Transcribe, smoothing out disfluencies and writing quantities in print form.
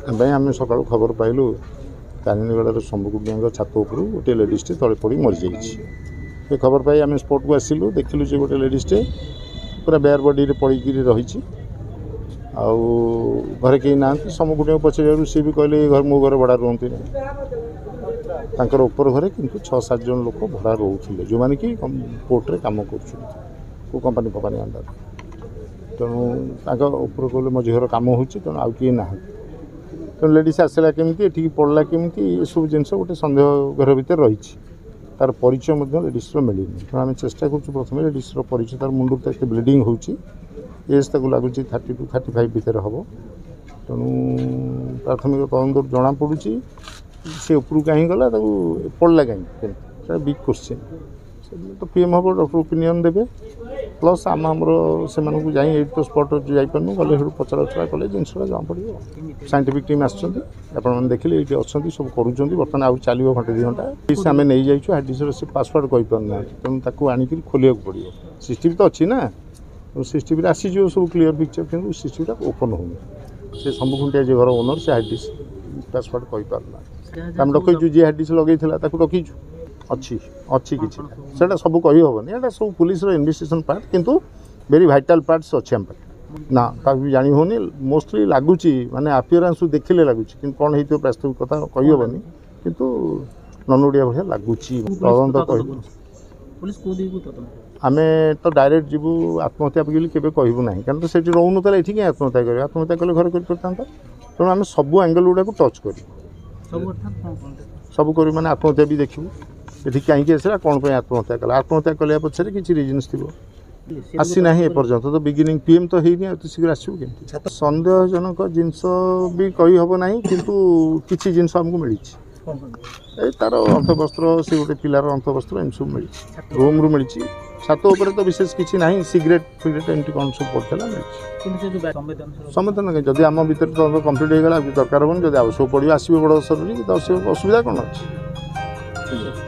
आम सका खबर पाइलु तारिणीगढ़ शंभुकुटिया छात उपरू गोटे लेडीजटे तले पड़ मरी जाइए। खबर पाई आम स्पॉट को आसिलु देखिलु जे गोटे लेडीजटे पूरा बेयर बॉडी पड़ी रही घरे कहीं ना शंभुकुटिया पचारू सी भी कहले घर मो घर भड़ा रुहति उपर घरे कि 6-7 जन लोक भड़ा रोते जो मैंने कि पोर्टे कम कर कंपानी फपानी अंडर तेणु उपर कहले मो झीर कम हो तेणु आउ किए ना तेणु लेडीज आसला केमी ये पड़ा केमी ये सब जिनस गोटे सन्देह घर भितर रही तार परिचय लेडीज मिलनी तेणु आम चेष्टा कर प्रथम लेडीज परिचय तार मुंड तो ब्लीडिंग हो एज तक लगुच 30 to 35 भितर हम तेणु प्राथमिक तदंत जना पड़ी से उपरू कहीं गला पड़ा कहीं बिग क्वेश्चन तो पीएम हम डॉक्टर ओपिनियन देवे प्लस आमर से जाई तो स्पट जापारू गले पचरा उचरा कले जिनसा जमा पड़ो साइंटिफिक टीम आसपन देखिले ये अच्छा सब करुँच बर्तमान आउ चलो घंटे 2 घंटा डिश आम नहीं जाइए हार्डडिस्र से पासवर्ड कहीपारना तेणु ताकू आणिक खोलिया पड़ो सीसीटीवी तो अच्छी ना सीसीटीवी आसीज सब क्लीयर पिक्चर कि सीसीटीवी ओपन हो शंभुकुटिया जे घर ओनर से हार्डडिस्क पासवर्ड कहीपारना आम रखीचु जी हार्डडिस्क लगे रखीचु अच्छी अच्छी किसी से सब कही हेनी यहाँ सब पुलिस इन्वेस्टिगेशन पार्ट किंतु वेरी भाइटाल पार्ट्स अच्छे आम ना भी जानी होनी मोस्टली लगुच माने अपियरेंस देखिले लगुच कि कौन हो वास्तविक कथा कही हेनी किंतु नन ओडिया भाया लगुच तदंत आम तो डायरेक्ट जीवु आत्महत्या बोली केवे कहबू ना कारण तो सेठी रोन ये कहीं आत्महत्या कर आत्महत्या कले घर कर तेणु आम सब एंगल गुड़ा को टच कर सब कर माने आत्महत्या भी देखू ये कहीं आसला कौन आत्महत्या कला आत्महत्या कलिया पछरे किसी रिजन्स थी आसी ना एपर्यंत तो बिगिनिंग पीएम तो होनी शीघ्र आसू के सन्देहजनक जिनस भी कही हम ना किंतु किसी जिनस आमको मिली तार अंतवस्त्र से गोटे पिलार अंतवस्त्र एम सब मिली रूम रू मिली छात उपर तो विशेष किसी ना सिगरेट फिगरेट एमती कौन सब पड़ता संवेदन जदि आम भर तो कम्प्लीट होगा दरकार हेनी जब आवश्यक पड़ो आसवे बड़ सर तो असुविधा कौन अच्छी।